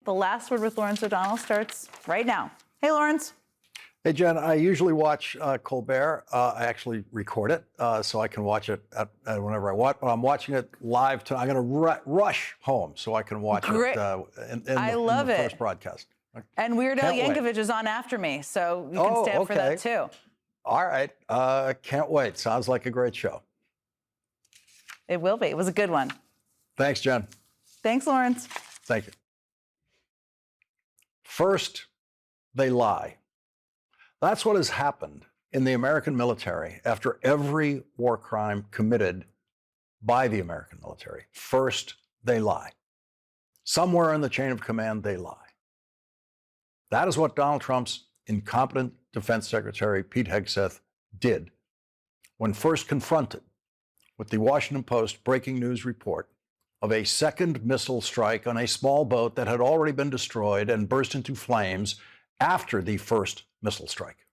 The Last Word with Lawrence O'Donnell starts right now. Hey, Lawrence. Hey, Jen, I usually watch Colbert. I actually record it so I can watch it at whenever I want, but I'm watching it live. I'm going to rush home so I can watch it in the first broadcast. And Weird Al Yankovic is on after me, so you can stay up for that too. All right. Can't wait. Sounds like a great show. It will be. It was a good one. Thanks, Jen. Thanks, Lawrence. Thank you. First, they lie. That's what has happened in the American military after every war crime committed by the American military. First, they lie. Somewhere in the chain of command, they lie. That is what Donald Trump's incompetent Defense Secretary, Pete Hegseth, did when first confronted with the Washington Post breaking news report of a second missile strike on a small boat that had already been destroyed and burst into flames after the first missile strike.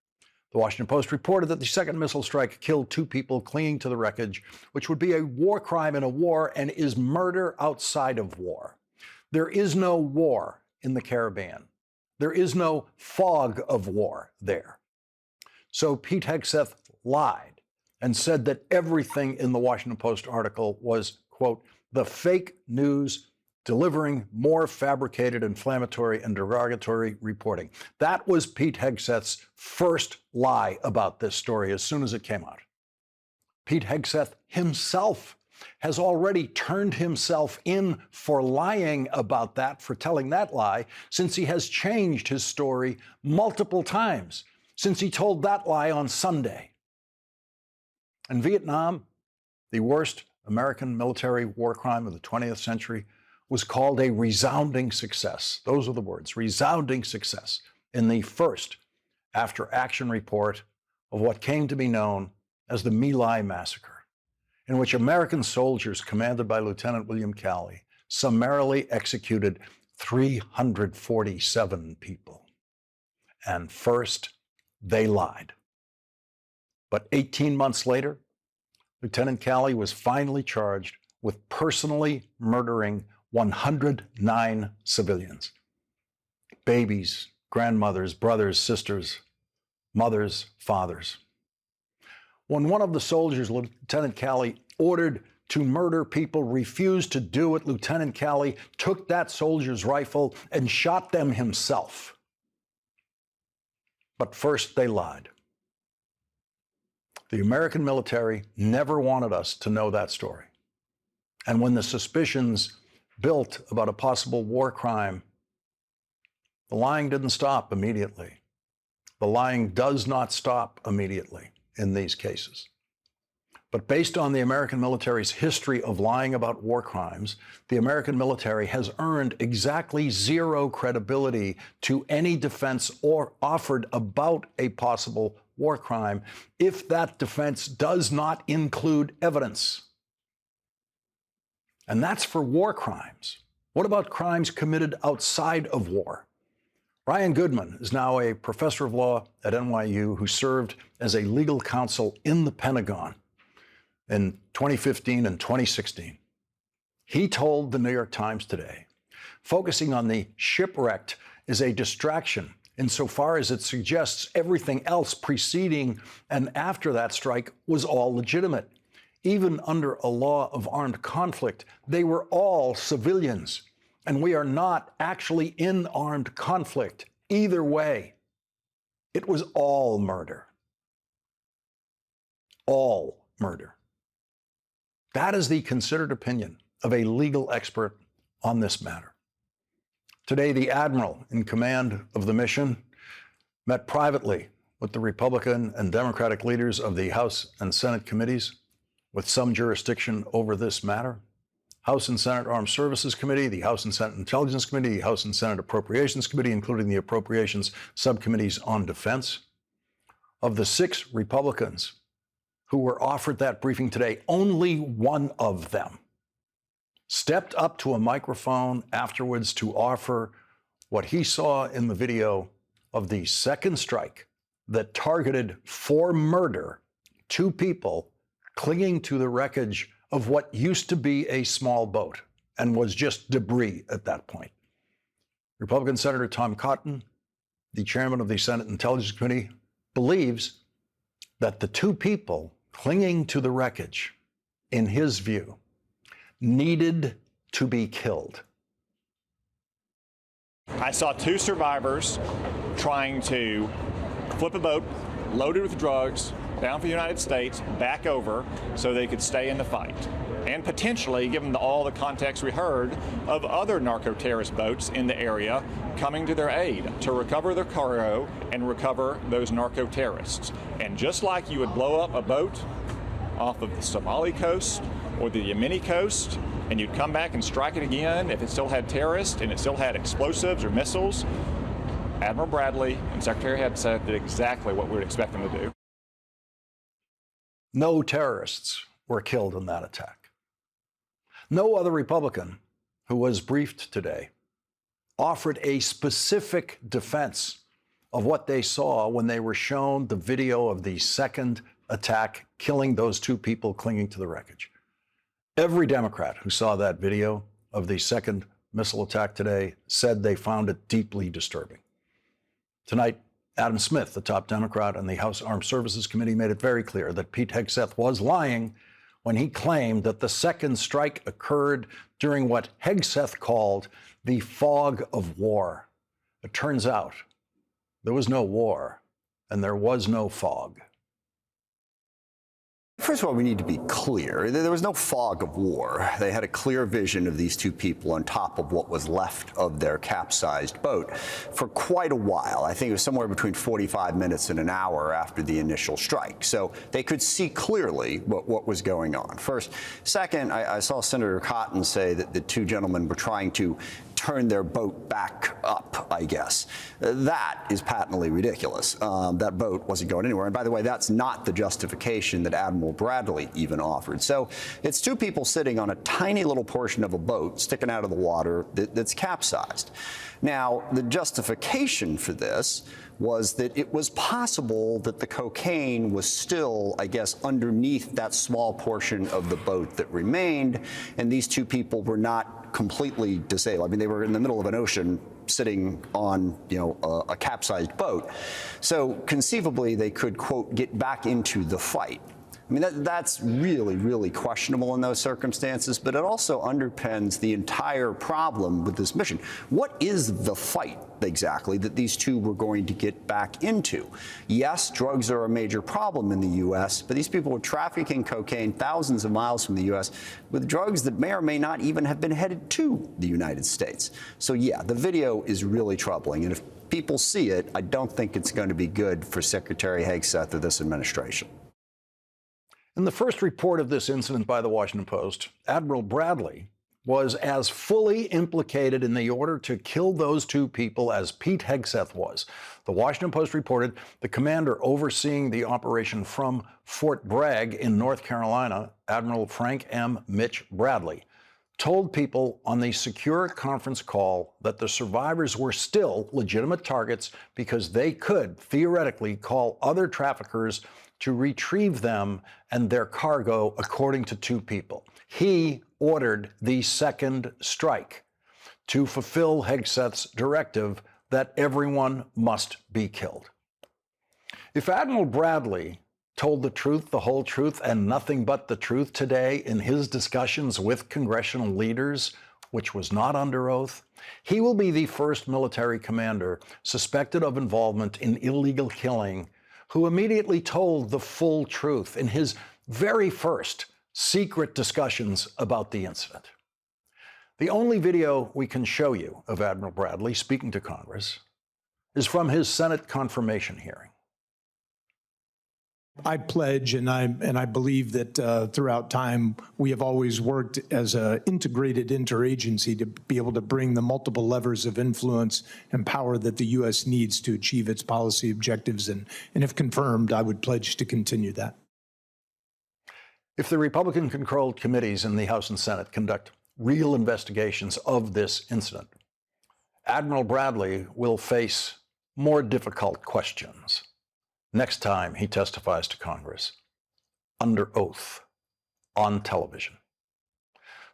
The Washington Post reported that the second missile strike killed 2 people clinging to the wreckage, which would be a war crime in a war and is murder outside of war. There is no war in the Caribbean. There is no fog of war there. So Pete Hegseth lied and said that everything in the Washington Post article was, quote, the fake news delivering more fabricated, inflammatory, and derogatory reporting. That was Pete Hegseth's first lie about this story as soon as it came out. Pete Hegseth himself has already turned himself in for lying about that, for telling that lie, since he has changed his story multiple times since he told that lie on Sunday. In Vietnam, the worst American military war crime of the 20th century, was called a resounding success. Those are the words, resounding success, in the first after-action report of what came to be known as the My Lai Massacre, in which American soldiers commanded by Lieutenant William Calley summarily executed 347 people. And first, they lied. But 18 months later, Lieutenant Calley was finally charged with personally murdering 109 civilians. Babies, grandmothers, brothers, sisters, mothers, fathers. When one of the soldiers Lieutenant Calley ordered to murder people refused to do it, Lieutenant Calley took that soldier's rifle and shot them himself. But first they lied. The American military never wanted us to know that story. And when the suspicions built about a possible war crime, the lying didn't stop immediately. The lying does not stop immediately in these cases. But based on the American military's history of lying about war crimes, the American military has earned exactly 0 credibility to any defense or offered about a possible war crime if that defense does not include evidence. And that's for war crimes. What about crimes committed outside of war? Brian Goodman is now a professor of law at NYU who served as a legal counsel in the Pentagon in 2015 and 2016. He told the New York Times today, focusing on the shipwrecked is a distraction insofar as it suggests everything else preceding and after that strike was all legitimate. Even under a law of armed conflict, they were all civilians, and we are not actually in armed conflict either way. It was all murder. All murder. That is the considered opinion of a legal expert on this matter. Today, the admiral in command of the mission met privately with the Republican and Democratic leaders of the House and Senate committees with some jurisdiction over this matter. House and Senate Armed Services Committee, the House and Senate Intelligence Committee, the House and Senate Appropriations Committee, including the Appropriations Subcommittees on Defense. Of the 6 Republicans who were offered that briefing today, only one of them stepped up to a microphone afterwards to offer what he saw in the video of the second strike that targeted for murder 2 people clinging to the wreckage of what used to be a small boat and was just debris at that point. Republican Senator Tom Cotton, the chairman of the Senate Intelligence Committee, believes that the two people clinging to the wreckage, in his view, needed to be killed. I saw two survivors trying to flip a boat loaded with drugs down for the United States, back over, so they could stay in the fight. And potentially, given all the context we heard, of other narco-terrorist boats in the area coming to their aid to recover their cargo and recover those narco-terrorists. And just like you would blow up a boat off of the Somali coast or the Yemeni coast, and you'd come back and strike it again if it still had terrorists and it still had explosives or missiles, Admiral Bradley and Secretary Hegseth did exactly what we would expect them to do. No terrorists were killed in that attack. No other Republican who was briefed today offered a specific defense of what they saw when they were shown the video of the second attack killing those two people clinging to the wreckage. Every Democrat who saw that video of the second missile attack today said they found it deeply disturbing. Tonight, Adam Smith, the top Democrat on the House Armed Services Committee, made it very clear that Pete Hegseth was lying when he claimed that the second strike occurred during what Hegseth called the fog of war. It turns out there was no war and there was no fog. First of all, we need to be clear. There was no fog of war. They had a clear vision of these two people on top of what was left of their capsized boat for quite a while. I think it was somewhere between 45 minutes and an hour after the initial strike. So they could see clearly what was going on. First. Second, I saw Senator Cotton say that the two gentlemen were trying to turn their boat back up, I guess. That is patently ridiculous. That boat wasn't going anywhere. And by the way, that's not the justification that Admiral Bradley even offered. So it's two people sitting on a tiny little portion of a boat sticking out of the water that's capsized. Now, the justification for this was that it was possible that the cocaine was still, I guess, underneath that small portion of the boat that remained, and these two people were not completely disabled. I mean, they were in the middle of an ocean sitting on, a capsized boat. So conceivably, they could, quote, get back into the fight. I mean, that's really, really questionable in those circumstances, but it also underpins the entire problem with this mission. What is the fight exactly that these two were going to get back into? Yes, drugs are a major problem in the U.S., but these people were trafficking cocaine thousands of miles from the U.S. with drugs that may or may not even have been headed to the United States. So, yeah, the video is really troubling. And if people see it, I don't think it's going to be good for Secretary Hegseth or this administration. In the first report of this incident by the Washington Post, Admiral Bradley was as fully implicated in the order to kill those two people as Pete Hegseth was. The Washington Post reported the commander overseeing the operation from Fort Bragg in North Carolina, Admiral Frank M. Mitch Bradley, told people on the secure conference call that the survivors were still legitimate targets because they could theoretically call other traffickers to retrieve them and their cargo, according to two people. He ordered the second strike to fulfill Hegseth's directive that everyone must be killed. If Admiral Bradley told the truth, the whole truth, and nothing but the truth today in his discussions with congressional leaders, which was not under oath, he will be the first military commander suspected of involvement in illegal killing who immediately told the full truth in his very first secret discussions about the incident. The only video we can show you of Admiral Bradley speaking to Congress is from his Senate confirmation hearing. I pledge, and I believe that throughout time we have always worked as an integrated interagency to be able to bring the multiple levers of influence and power that the U.S. needs to achieve its policy objectives. And if confirmed, I would pledge to continue that. If the Republican-controlled committees in the House and Senate conduct real investigations of this incident, Admiral Bradley will face more difficult questions next time he testifies to Congress under oath on television.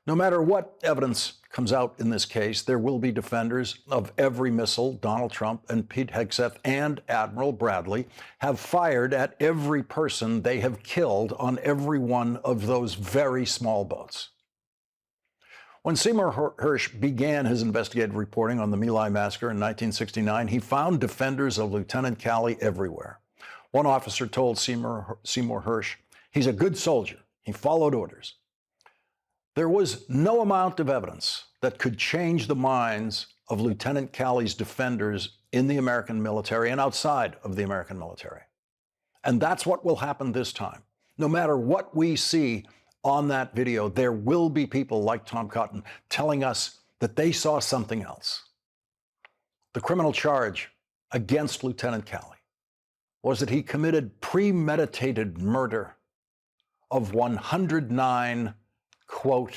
No matter what evidence comes out in this case, there will be defenders of every missile Donald Trump and Pete Hegseth and Admiral Bradley have fired at every person they have killed on every one of those very small boats. When Seymour Hersh began his investigative reporting on the My Lai massacre in 1969, he found defenders of Lieutenant Calley everywhere. One officer told Seymour Hersh, "He's a good soldier. He followed orders." There was no amount of evidence that could change the minds of Lieutenant Calley's defenders in the American military and outside of the American military. And that's what will happen this time. No matter what we see on that video, there will be people like Tom Cotton telling us that they saw something else. The criminal charge against Lieutenant Calley was that he committed premeditated murder of 109, quote,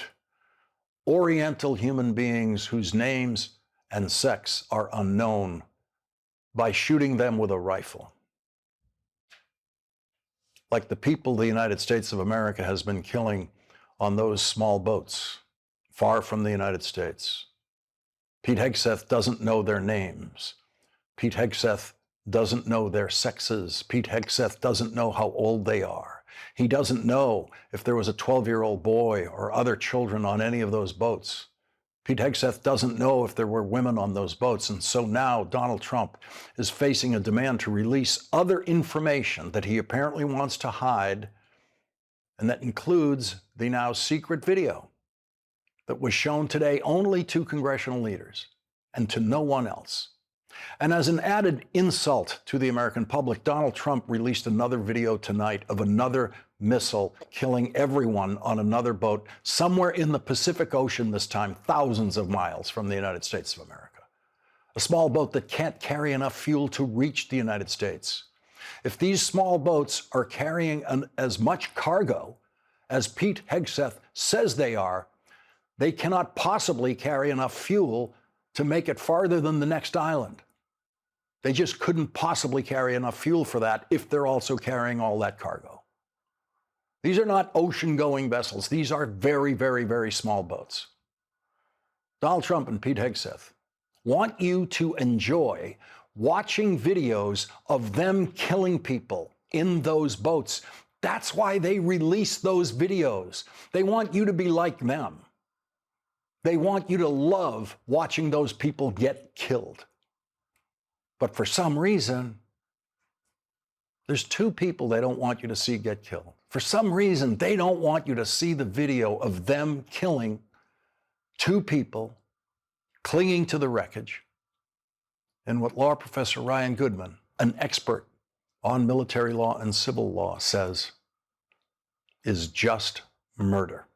Oriental human beings whose names and sex are unknown by shooting them with a rifle. Like the people the United States of America has been killing on those small boats far from the United States. Pete Hegseth doesn't know their names. Pete Hegseth doesn't know their sexes. Pete Hegseth doesn't know how old they are. He doesn't know if there was a 12-year-old boy or other children on any of those boats. Pete Hegseth doesn't know if there were women on those boats. And so now Donald Trump is facing a demand to release other information that he apparently wants to hide, and that includes the now secret video that was shown today only to congressional leaders and to no one else. And as an added insult to the American public, Donald Trump released another video tonight of another missile killing everyone on another boat somewhere in the Pacific Ocean, this time thousands of miles from the United States of America. A small boat that can't carry enough fuel to reach the United States. If these small boats are carrying as much cargo as Pete Hegseth says they are, they cannot possibly carry enough fuel to make it farther than the next island. They just couldn't possibly carry enough fuel for that if they're also carrying all that cargo. These are not ocean-going vessels. These are very, very, very small boats. Donald Trump and Pete Hegseth want you to enjoy watching videos of them killing people in those boats. That's why they release those videos. They want you to be like them. They want you to love watching those people get killed. But for some reason, there's two people they don't want you to see get killed. For some reason, they don't want you to see the video of them killing two people clinging to the wreckage in what law professor Ryan Goodman, an expert on military law and civil law, says is just murder.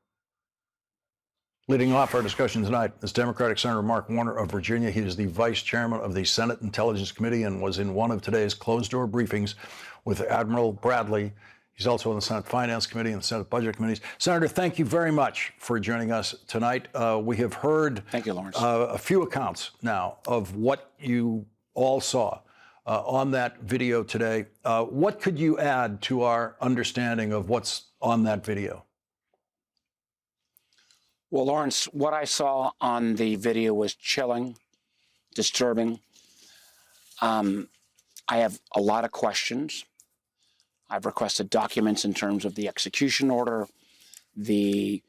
Leading off our discussion tonight is Democratic Senator Mark Warner of Virginia. He is the vice chairman of the Senate Intelligence Committee and was in one of today's closed-door briefings with Admiral Bradley. He's also in the Senate Finance Committee and the Senate Budget Committees. Senator, thank you very much for joining us tonight. We have heard Thank you, Lawrence. A few accounts now of what you all saw on that video today. What could you add to our understanding of what's on that video? Well, Lawrence, what I saw on the video was chilling, disturbing. I have a lot of questions. I've requested documents in terms of the execution order, the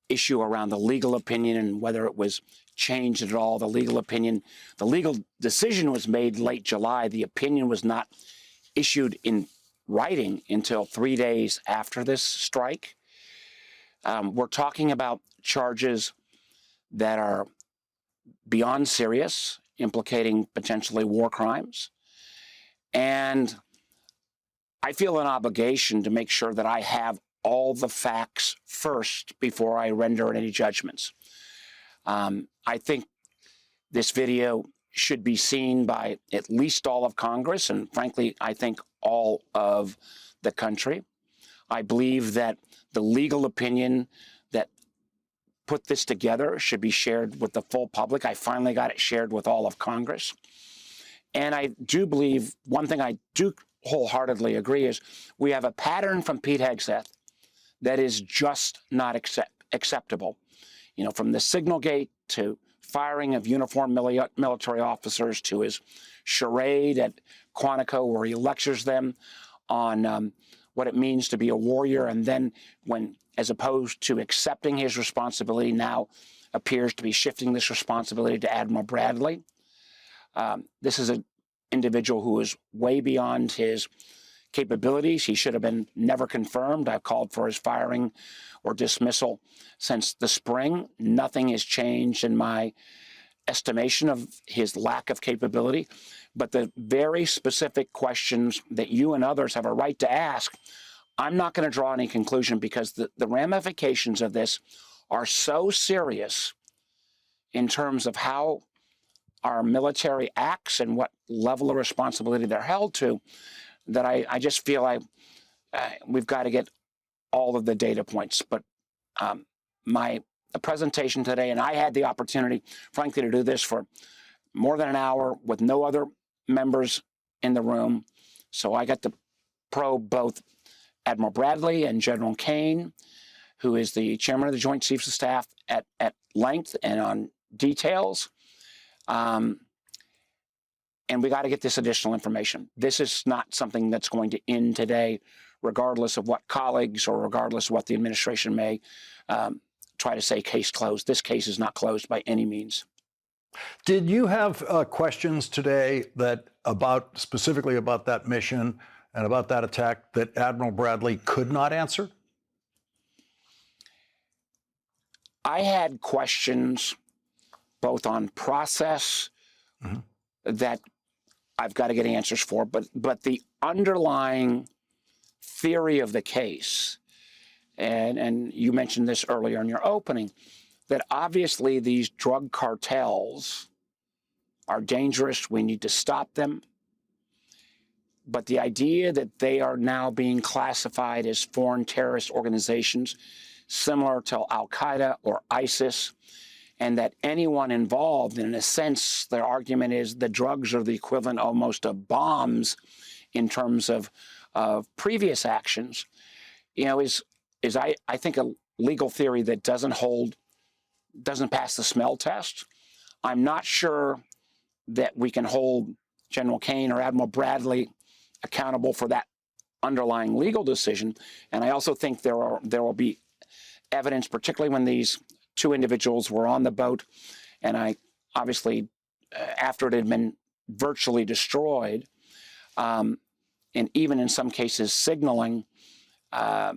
issue around the legal opinion and whether it was changed at all, the legal opinion. The legal decision was made late July. The opinion was not issued in writing until 3 days after this strike. We're talking about charges that are beyond serious, implicating potentially war crimes. And I feel an obligation to make sure that I have all the facts first before I render any judgments. I think this video should be seen by at least all of Congress, and frankly, I think all of the country. I believe that the legal opinion that put this together should be shared with the full public. I finally got it shared with all of Congress. And I do believe, one thing I do wholeheartedly agree is we have a pattern from Pete Hegseth that is just not acceptable. from the signal gate to firing of uniformed military officers to his charade at Quantico, where he lectures them on what it means to be a warrior, and then when, as opposed to accepting his responsibility, now appears to be shifting this responsibility to Admiral Bradley. This is an individual who is way beyond his capabilities. He should have been never confirmed. I've called for his firing or dismissal since the spring. Nothing has changed in my estimation of his lack of capability. But the very specific questions that you and others have a right to ask, I'm not going to draw any conclusion, because the ramifications of this are so serious in terms of how our military acts and what level of responsibility they're held to, that I just feel we've got to get all of the data points. But my presentation today, and I had the opportunity, frankly, to do this for more than an hour with no other members in the room. So I got to probe both Admiral Bradley and General Kane, who is the chairman of the Joint Chiefs of Staff, at length and on details. And we got to get this additional information. This is not something that's going to end today, regardless of what colleagues or regardless of what the administration may try to say case closed. This case is not closed by any means. Did you have questions today specifically about that mission and about that attack that Admiral Bradley could not answer? I had questions both on process that I've got to get answers for, but the underlying theory of the case, and you mentioned this earlier in your opening, that obviously these drug cartels are dangerous. We need to stop them. But the idea that they are now being classified as foreign terrorist organizations, similar to Al-Qaeda or ISIS, and that anyone involved, in a sense, their argument is the drugs are the equivalent almost of bombs in terms of previous actions, is I think a legal theory that doesn't pass the smell test. I'm not sure that we can hold General Kane or Admiral Bradley accountable for that underlying legal decision. And I also think there will be evidence, particularly when these two individuals were on the boat, and I obviously, after it had been virtually destroyed, and even in some cases signaling that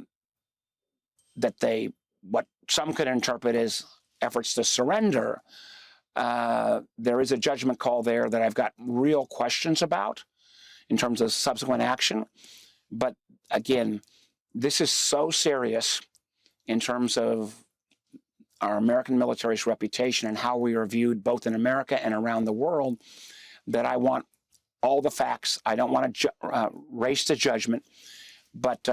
what some could interpret as efforts to surrender, there is a judgment call there that I've got real questions about in terms of subsequent action. But again, this is so serious in terms of our American military's reputation and how we are viewed both in America and around the world, that I want all the facts. I don't want to race to judgment, but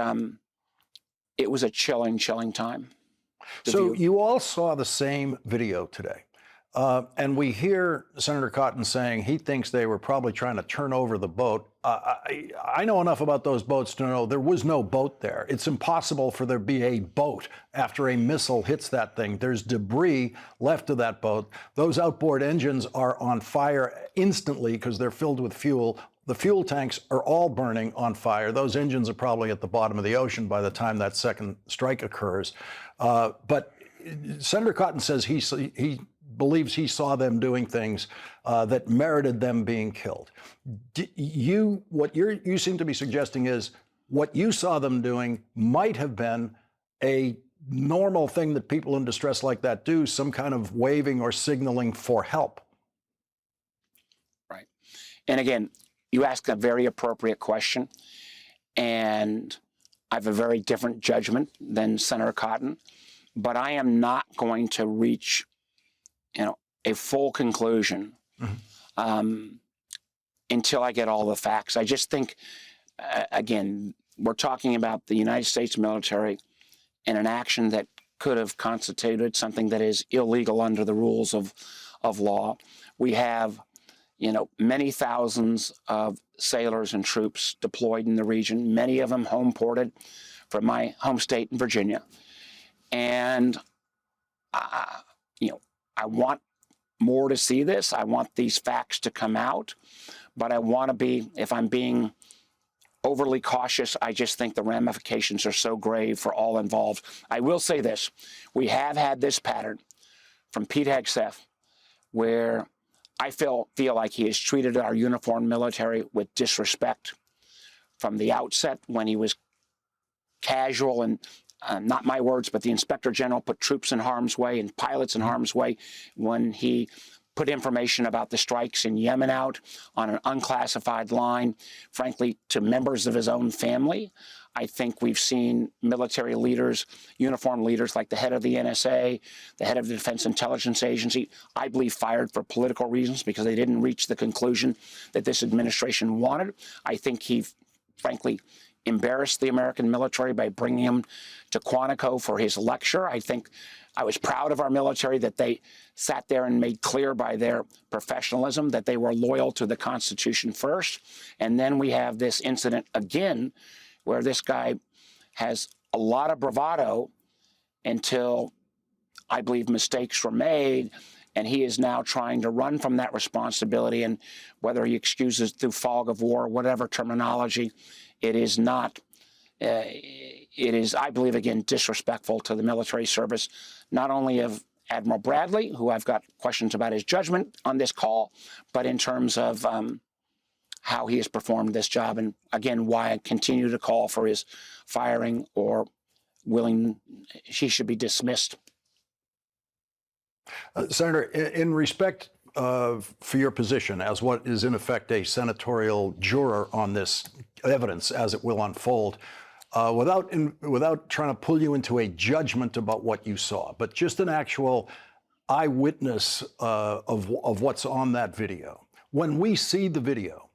it was a chilling time. So you all saw the same video today. And we hear Senator Cotton saying he thinks they were probably trying to turn over the boat. I know enough about those boats to know there was no boat there. It's impossible for there to be a boat after a missile hits that thing. There's debris left of that boat. Those outboard engines are on fire instantly because they're filled with fuel. The fuel tanks are all burning on fire. Those engines are probably at the bottom of the ocean by the time that second strike occurs. But Senator Cotton says he believes he saw them doing things that merited them being killed. What you seem to be suggesting is what you saw them doing might have been a normal thing that people in distress like that do, some kind of waving or signaling for help. Right. And again, you ask a very appropriate question, and I have a very different judgment than Senator Cotton, but I am not going to reach a full conclusion until I get all the facts. I just think, again, we're talking about the United States military and an action that could have constituted something that is illegal under the rules of law. We have, many thousands of sailors and troops deployed in the region, many of them home ported from my home state in Virginia. And I want more to see this. I want these facts to come out, but I want to be, if I'm being overly cautious, I just think the ramifications are so grave for all involved. I will say this. We have had this pattern from Pete Hegseth where I feel like he has treated our uniformed military with disrespect from the outset when he was casual and not my words, but the Inspector General put troops in harm's way and pilots in harm's way when he put information about the strikes in Yemen out on an unclassified line, frankly, to members of his own family. I think we've seen military leaders, uniformed leaders like the head of the NSA, the head of the Defense Intelligence Agency, I believe fired for political reasons because they didn't reach the conclusion that this administration wanted. I think he, frankly, embarrassed the American military by bringing him to Quantico for his lecture. I think I was proud of our military that they sat there and made clear by their professionalism that they were loyal to the Constitution first. And then we have this incident again where this guy has a lot of bravado until I believe mistakes were made, and he is now trying to run from that responsibility. And whether he excuses through fog of war, whatever terminology, it is not, it is, I believe, again, disrespectful to the military service, not only of Admiral Bradley, who I've got questions about his judgment on this call, but in terms of how he has performed this job. And again, why I continue to call for his firing or he should be dismissed. Senator, in respect for your position as what is in effect a senatorial juror on this evidence as it will unfold, without trying to pull you into a judgment about what you saw, but just an actual eyewitness of what's on that video. When we see the video,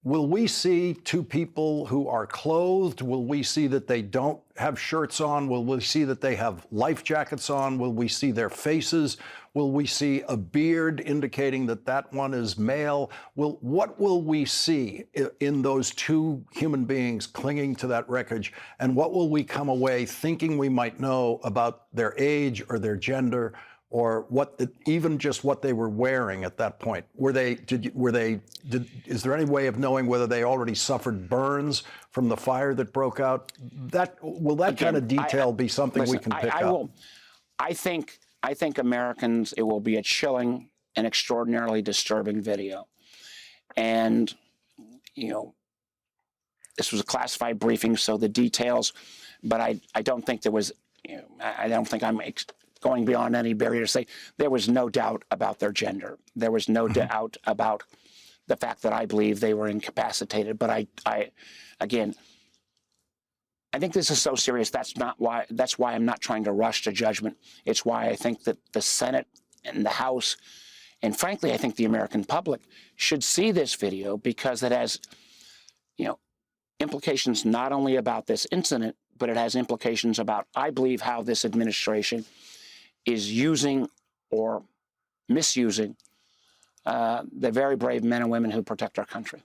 will we see two people who are clothed? Will we see that they don't have shirts on? Will we see that they have life jackets on? Will we see their faces? Will we see a beard indicating that that one is male? What will we see in those two human beings clinging to that wreckage? And what will we come away thinking we might know about their age or their gender, or even just what they were wearing at that point? Is there any way of knowing whether they already suffered burns from the fire that broke out? Will that kind of detail be something we can pick up? I think Americans, it will be a chilling and extraordinarily disturbing video. And, this was a classified briefing, so the details, but I don't think there was, I don't think I'm going beyond any barrier to say there was no doubt about their gender. There was no doubt about the fact that I believe they were incapacitated. But again, I think this is so serious. That's why I'm not trying to rush to judgment. It's why I think that the Senate and the House, and frankly, I think the American public should see this video because it has, implications not only about this incident, but it has implications about, I believe, how this administration is using or misusing the very brave men and women who protect our country.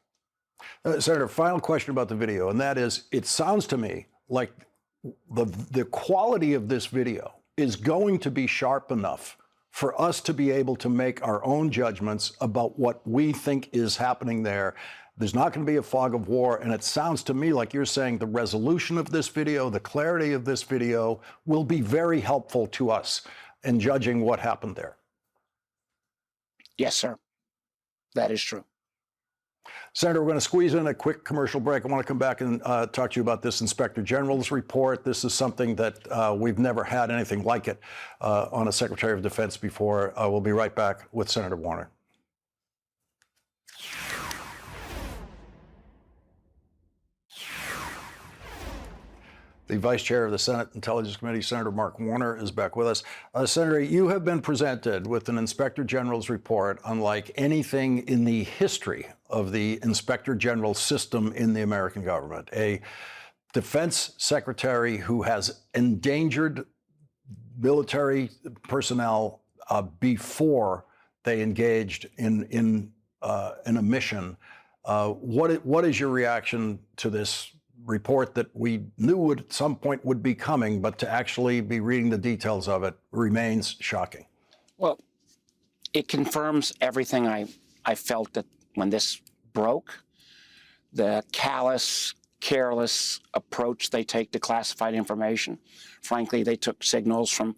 Senator, final question about the video, and that is, it sounds to me like the quality of this video is going to be sharp enough for us to be able to make our own judgments about what we think is happening there. There's not going to be a fog of war, and it sounds to me like you're saying the resolution of this video, the clarity of this video will be very helpful to us in judging what happened there. Yes, sir. That is true. Senator, we're going to squeeze in a quick commercial break. I want to come back and talk to you about this Inspector General's report. This is something that we've never had anything like it on a Secretary of Defense before. We'll be right back with Senator Warner. The Vice Chair of the Senate Intelligence Committee, Senator Mark Warner, is back with us. Senator, you have been presented with an Inspector General's report unlike anything in the history of the Inspector General system in the American government. A defense secretary who has endangered military personnel before they engaged in a mission. What is your reaction to this report that we knew at some point would be coming, but to actually be reading the details of it remains shocking? Well, it confirms everything I felt that when this broke, the callous, careless approach they take to classified information. Frankly, they took signals from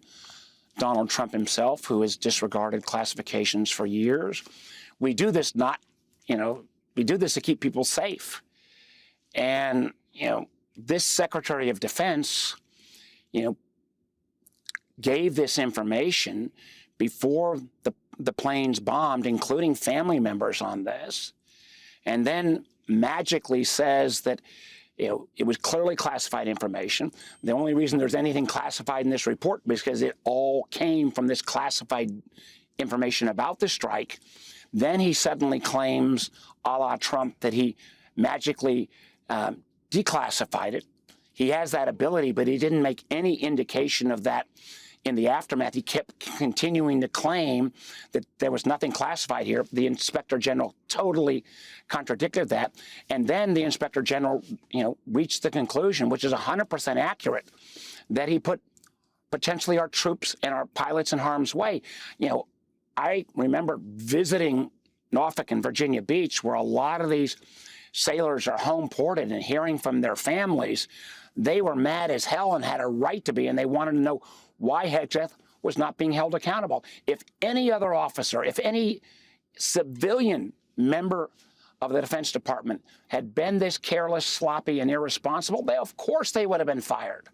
Donald Trump himself, who has disregarded classifications for years. We do this we do this to keep people safe. And, this Secretary of Defense, gave this information before the planes bombed, including family members on this, and then magically says that it was clearly classified information. The only reason there's anything classified in this report is because it all came from this classified information about the strike. Then he suddenly claims, a la Trump, that he magically declassified it. He has that ability, but he didn't make any indication of that in the aftermath. He kept continuing to claim that there was nothing classified here. The Inspector General totally contradicted that. And then the Inspector General, reached the conclusion, which is 100% accurate, that he put potentially our troops and our pilots in harm's way. I remember visiting Norfolk and Virginia Beach, where a lot of these sailors are home ported, and hearing from their families. They were mad as hell and had a right to be, and they wanted to know why Hegseth was not being held accountable. If any other officer, if any civilian member of the Defense Department had been this careless, sloppy, and irresponsible, of course they would have been fired.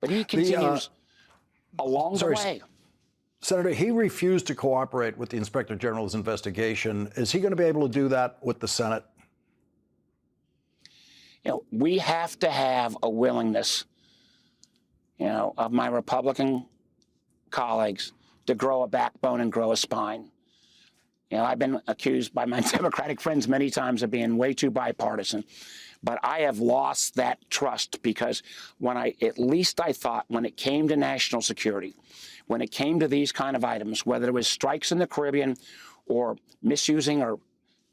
But he continues along the way. Senator, he refused to cooperate with the Inspector General's investigation. Is he going to be able to do that with the Senate? We have to have a willingness, of my Republican colleagues to grow a backbone and grow a spine. I've been accused by my Democratic friends many times of being way too bipartisan, but I have lost that trust because at least I thought when it came to national security, when it came to these kind of items, whether it was strikes in the Caribbean or misusing or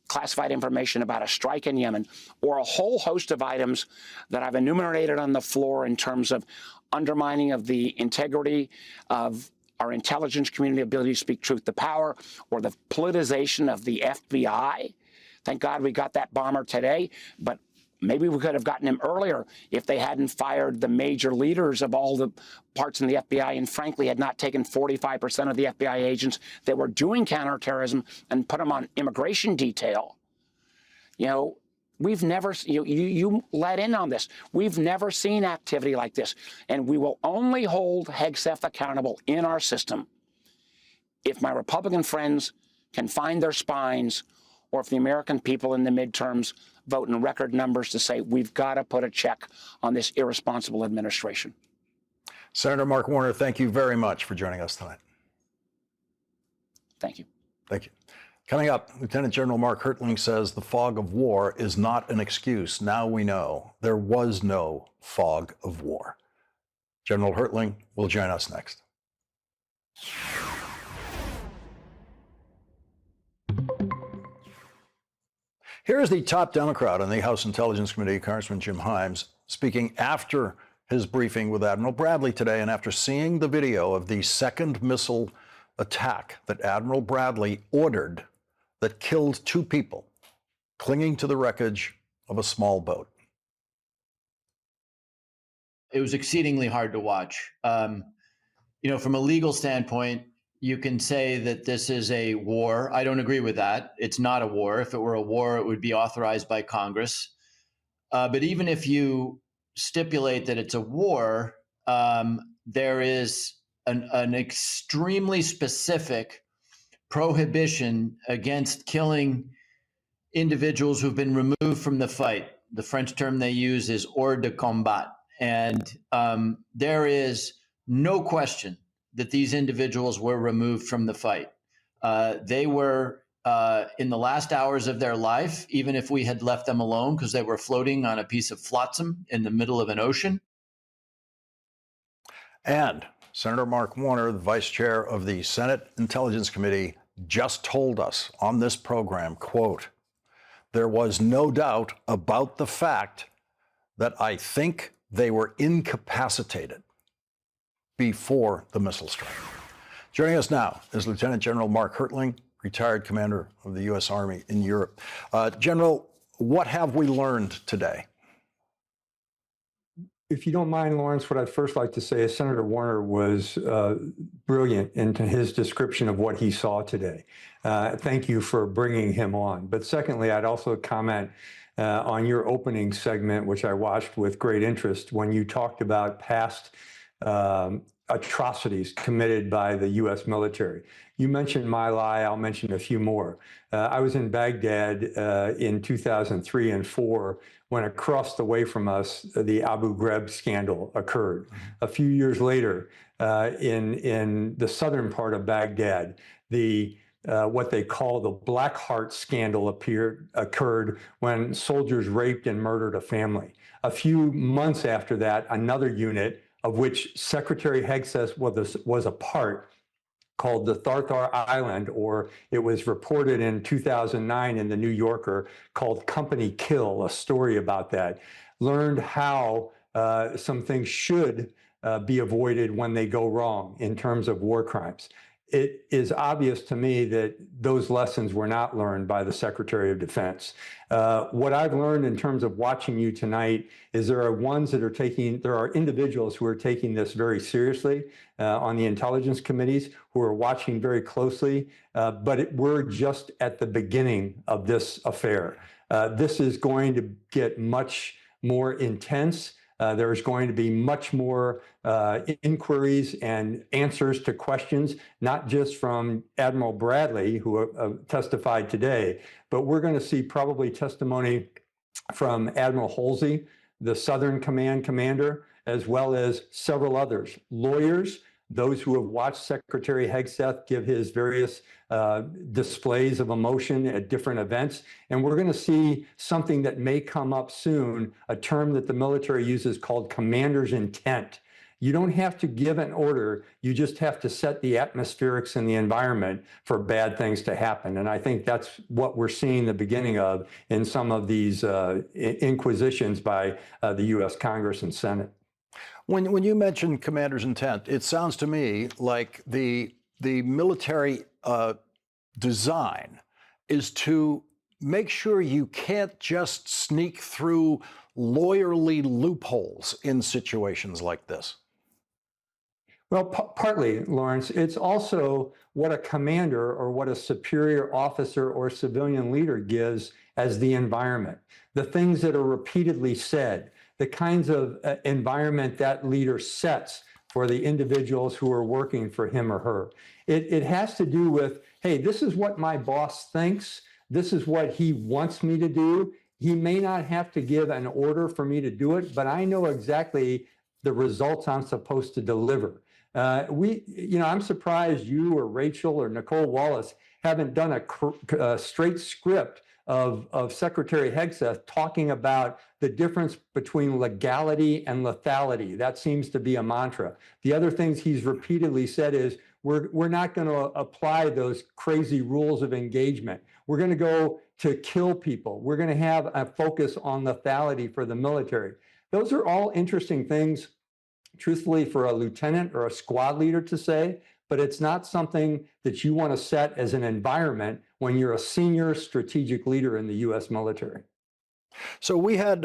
classified information about a strike in Yemen, or a whole host of items that I've enumerated on the floor in terms of undermining of the integrity of our intelligence community, ability to speak truth to power, or the politicization of the FBI. Thank God we got that bomber today, but maybe we could have gotten him earlier if they hadn't fired the major leaders of all the parts in the FBI and frankly had not taken 45% of the FBI agents that were doing counterterrorism and put them on immigration detail. We've never, you let in on this. We've never seen activity like this. And we will only hold Hegseth accountable in our system if my Republican friends can find their spines, or if the American people in the midterms vote in record numbers to say we've got to put a check on this irresponsible administration. Senator Mark Warner, thank you very much for joining us tonight. Thank you. Thank you. Coming up, Lieutenant General Mark Hertling says the fog of war is not an excuse. Now we know there was no fog of war. General Hertling will join us next. Here's the top Democrat on the House Intelligence Committee, Congressman Jim Himes, speaking after his briefing with Admiral Bradley today and after seeing the video of the second missile attack that Admiral Bradley ordered that killed 2 people clinging to the wreckage of a small boat. It was exceedingly hard to watch. From a legal standpoint, you can say that this is a war. I don't agree with that. It's not a war. If it were a war, it would be authorized by Congress. But even if you stipulate that it's a war, there is an extremely specific prohibition against killing individuals who've been removed from the fight. The French term they use is hors de combat. And there is no question that these individuals were removed from the fight. They were in the last hours of their life, even if we had left them alone because they were floating on a piece of flotsam in the middle of an ocean. And Senator Mark Warner, the vice chair of the Senate Intelligence Committee, just told us on this program, quote, "There was no doubt about the fact that I think they were incapacitated before the missile strike." Joining us now is Lieutenant General Mark Hertling, retired commander of the U.S. Army in Europe. General, what have we learned today? If you don't mind, Lawrence, what I'd first like to say is Senator Warner was brilliant in his description of what he saw today. Thank you for bringing him on. But secondly, I'd also comment on your opening segment, which I watched with great interest, when you talked about past atrocities committed by the U.S. military. You mentioned My Lai, I'll mention a few more. I was in Baghdad in 2003 and 2004 when across the way from us, the Abu Ghraib scandal occurred. A few years later, in the southern part of Baghdad, what they call the Black Heart scandal occurred when soldiers raped and murdered a family. A few months after that, another unit, of which Secretary Hegseth was a part, called the Tharthar Island, or it was reported in 2009 in the New Yorker, called Company Kill, a story about that, learned how some things should be avoided when they go wrong in terms of war crimes. It is obvious to me that those lessons were not learned by the Secretary of Defense. What I've learned in terms of watching you tonight is there are individuals who are taking this very seriously on the intelligence committees, who are watching very closely, but we're just at the beginning of this affair. This is going to get much more intense. There's going to be much more inquiries and answers to questions, not just from Admiral Bradley, who testified today, but we're going to see probably testimony from Admiral Halsey, the Southern Command commander, as well as several others, lawyers, those who have watched Secretary Hegseth give his various displays of emotion at different events. And we're going to see something that may come up soon, a term that the military uses called commander's intent. You don't have to give an order, you just have to set the atmospherics and the environment for bad things to happen. And I think that's what we're seeing the beginning of in some of these inquisitions by the U.S. Congress and Senate. When you mention commander's intent, it sounds to me like the military design is to make sure you can't just sneak through lawyerly loopholes in situations like this. Well, partly, Lawrence. It's also what a commander or what a superior officer or civilian leader gives as the environment, the things that are repeatedly said, the kinds of environment that leader sets for the individuals who are working for him or her. It has to do with, hey, this is what my boss thinks. This is what he wants me to do. He may not have to give an order for me to do it, but I know exactly the results I'm supposed to deliver. I'm surprised you or Rachel or Nicole Wallace haven't done a straight script of Secretary Hegseth talking about the difference between legality and lethality. That seems to be a mantra. The other things he's repeatedly said is, we're not going to apply those crazy rules of engagement. We're going to go to kill people. We're going to have a focus on lethality for the military. Those are all interesting things, truthfully, for a lieutenant or a squad leader to say, but it's not something that you want to set as an environment when you're a senior strategic leader in the U.S. military. So we had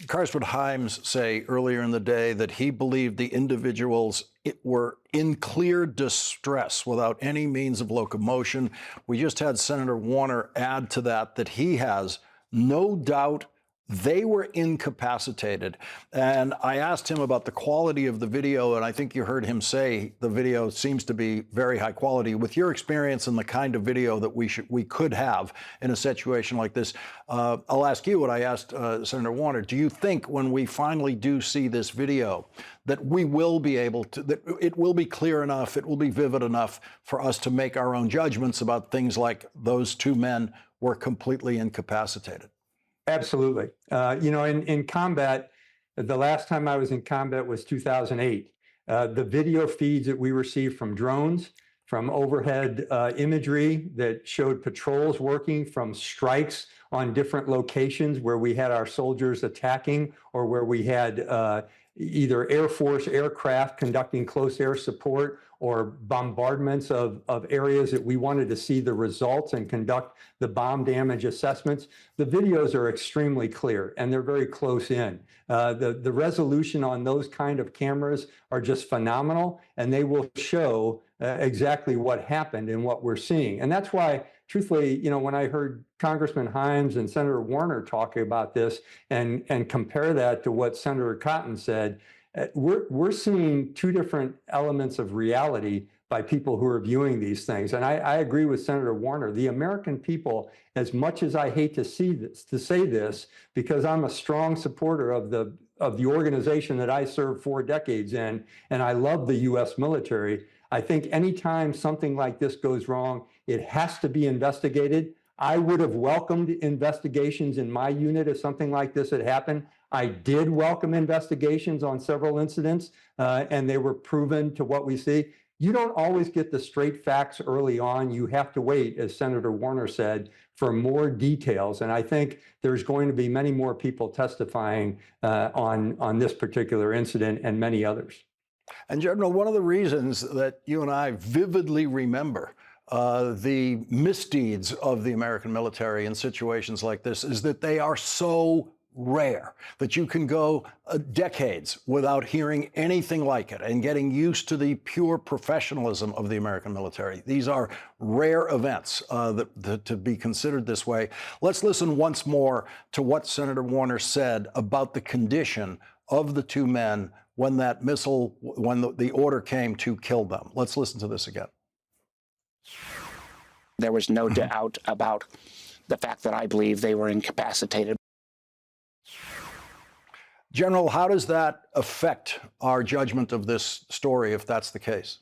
Carswell Hymes say earlier in the day that he believed the individuals were in clear distress without any means of locomotion. We just had Senator Warner add to that he has no doubt they were incapacitated. And I asked him about the quality of the video, and I think you heard him say the video seems to be very high quality. With your experience in the kind of video that we could have in a situation like this, I'll ask you what I asked Senator Warner. Do you think when we finally do see this video that we will be able to, that it will be clear enough, it will be vivid enough for us to make our own judgments about things like those two men were completely incapacitated? Absolutely. In combat, the last time I was in combat was 2008. The video feeds that we received from drones, from overhead imagery that showed patrols working, from strikes on different locations where we had our soldiers attacking or where we had either Air Force aircraft conducting close air support or bombardments of areas that we wanted to see the results and conduct the bomb damage assessments. The videos are extremely clear and they're very close in. The resolution on those kind of cameras are just phenomenal, and they will show exactly what happened and what we're seeing. And that's why, truthfully, you know, when I heard Congressman Himes and Senator Warner talking about this and compare that to what Senator Cotton said, we're seeing two different elements of reality by people who are viewing these things. And I agree with Senator Warner. The American people, as much as I hate to say this, because I'm a strong supporter of the organization that I served 4 decades in, and I love the U.S. military, I think anytime something like this goes wrong, it has to be investigated. I would have welcomed investigations in my unit if something like this had happened. I did welcome investigations on several incidents, and they were proven to what we see. You don't always get the straight facts early on. You have to wait, as Senator Warner said, for more details. And I think there's going to be many more people testifying on this particular incident and many others. And General, one of the reasons that you and I vividly remember the misdeeds of the American military in situations like this is that they are so rare that you can go decades without hearing anything like it and getting used to the pure professionalism of the American military. These are rare events to be considered this way. Let's listen once more to what Senator Warner said about the condition of the 2 men when that missile, when the order came to kill them. Let's listen to this again. There was no doubt about the fact that I believe they were incapacitated. General, how does that affect our judgment of this story, if that's the case?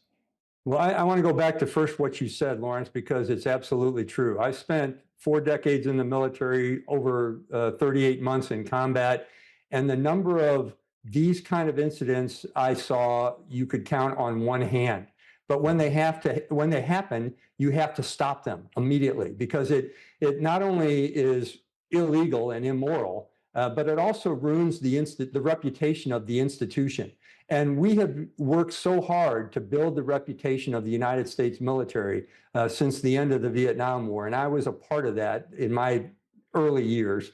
Well, I want to go back to first what you said, Lawrence, because it's absolutely true. I spent 4 decades in the military, over 38 months in combat, and the number of these kind of incidents I saw, you could count on one hand. But when they happen, you have to stop them immediately, because it not only is illegal and immoral, but it also ruins the reputation of the institution. And we have worked so hard to build the reputation of the United States military since the end of the Vietnam War, and I was a part of that in my early years.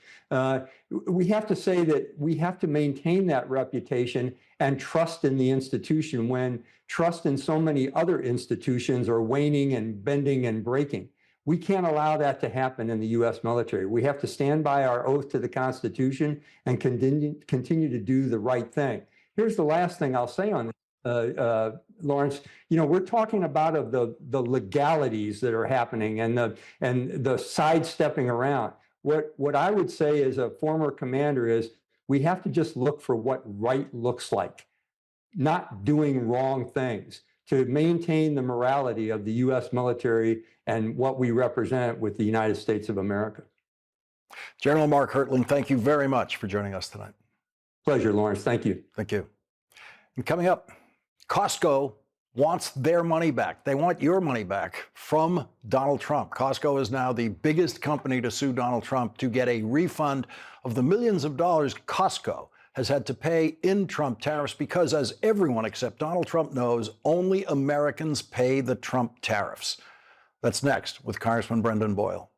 We have to say that we have to maintain that reputation and trust in the institution when trust in so many other institutions are waning and bending and breaking. We can't allow that to happen in the U.S. military. We have to stand by our oath to the Constitution and continue to do the right thing. Here's the last thing I'll say on this, Lawrence. You know, we're talking about the legalities that are happening and the sidestepping around. What I would say as a former commander is we have to just look for what right looks like, not doing wrong things, to maintain the morality of the U.S. military and what we represent with the United States of America. General Mark Hertland, thank you very much for joining us tonight. Pleasure, Lawrence. Thank you. Thank you. And coming up, Costco wants their money back. They want your money back from Donald Trump. Costco is now the biggest company to sue Donald Trump to get a refund of the millions of dollars Costco has had to pay in Trump tariffs because, as everyone except Donald Trump knows, only Americans pay the Trump tariffs. That's next with Congressman Brendan Boyle.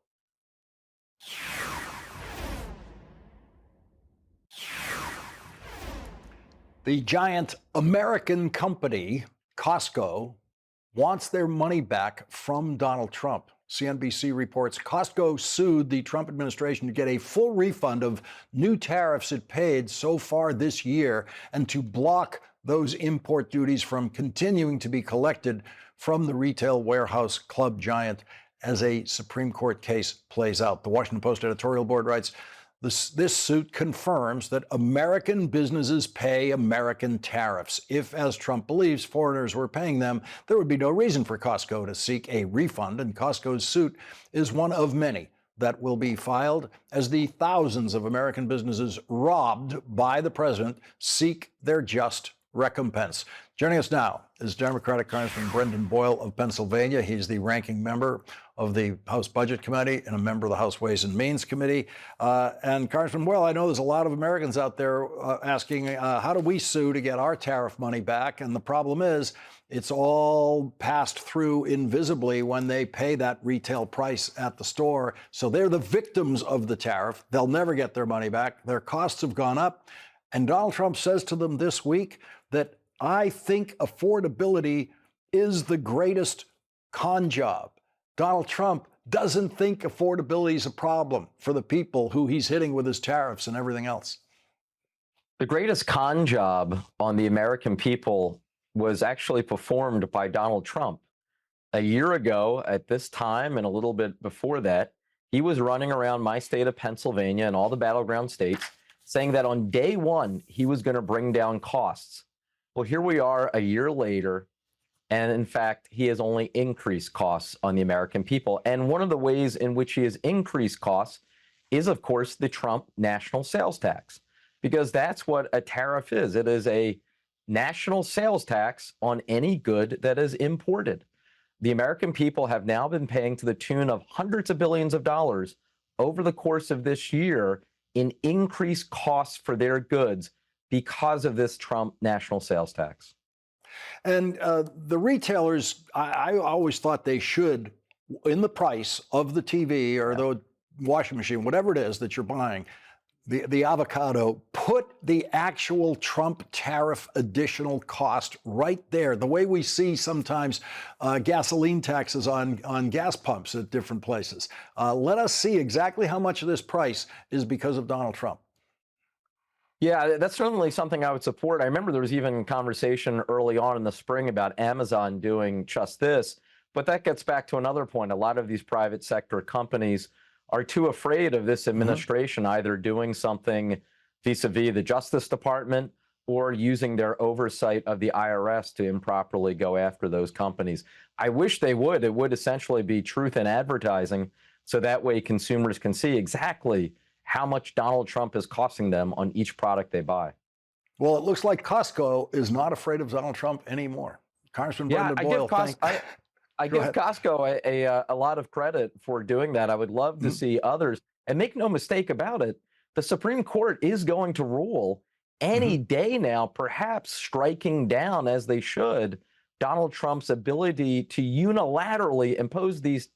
The giant American company, Costco, wants their money back from Donald Trump. CNBC reports Costco sued the Trump administration to get a full refund of new tariffs it paid so far this year and to block those import duties from continuing to be collected from the retail warehouse club giant as a Supreme Court case plays out. The Washington Post editorial board writes, this suit confirms that American businesses pay American tariffs. If, as Trump believes, foreigners were paying them, there would be no reason for Costco to seek a refund, and Costco's suit is one of many that will be filed as the thousands of American businesses robbed by the president seek their just recompense. Joining us now is Democratic Congressman Brendan Boyle of Pennsylvania. He's the ranking member of the House Budget Committee and a member of the House Ways and Means Committee. And Congressman Boyle, I know there's a lot of Americans out there asking, how do we sue to get our tariff money back? And the problem is, it's all passed through invisibly when they pay that retail price at the store. So they're the victims of the tariff. They'll never get their money back. Their costs have gone up. And Donald Trump says to them this week that I think affordability is the greatest con job. Donald Trump doesn't think affordability is a problem for the people who he's hitting with his tariffs and everything else. The greatest con job on the American people was actually performed by Donald Trump. A year ago at this time and a little bit before that, he was running around my state of Pennsylvania and all the battleground states saying that on day one, he was going to bring down costs. Well, here we are a year later, and in fact, he has only increased costs on the American people. And one of the ways in which he has increased costs is, of course, the Trump national sales tax, because that's what a tariff is. It is a national sales tax on any good that is imported. The American people have now been paying to the tune of hundreds of billions of dollars over the course of this year in increased costs for their goods because of this Trump national sales tax. And the retailers, I always thought they should, in the price of the TV or the washing machine, whatever it is that you're buying, the avocado, put the actual Trump tariff additional cost right there, the way we see sometimes gasoline taxes on gas pumps at different places. Let us see exactly how much of this price is because of Donald Trump. Yeah, that's certainly something I would support. I remember there was even conversation early on in the spring about Amazon doing just this, but that gets back to another point. A lot of these private sector companies are too afraid of this administration either doing something vis-a-vis the Justice Department or using their oversight of the IRS to improperly go after those companies. I wish they would. It would essentially be truth in advertising, so that way consumers can see exactly how much Donald Trump is costing them on each product they buy. Well, it looks like Costco is not afraid of Donald Trump anymore. Congressman Brendan Boyle, I give Costco a lot of credit for doing that. I would love to see others. And make no mistake about it, the Supreme Court is going to rule any day now, perhaps striking down, as they should, Donald Trump's ability to unilaterally impose these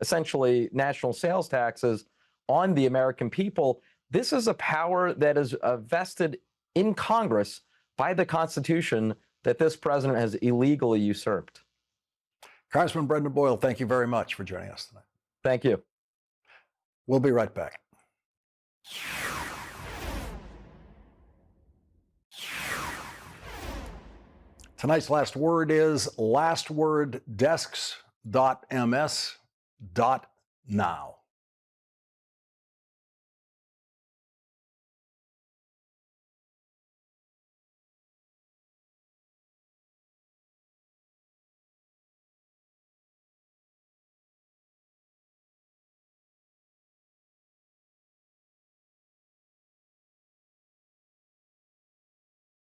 essentially national sales taxes on the American people. This is a power that is vested in Congress by the Constitution that this president has illegally usurped. Congressman Brendan Boyle, thank you very much for joining us tonight. Thank you. We'll be right back. Tonight's last word is lastworddesks.ms.now.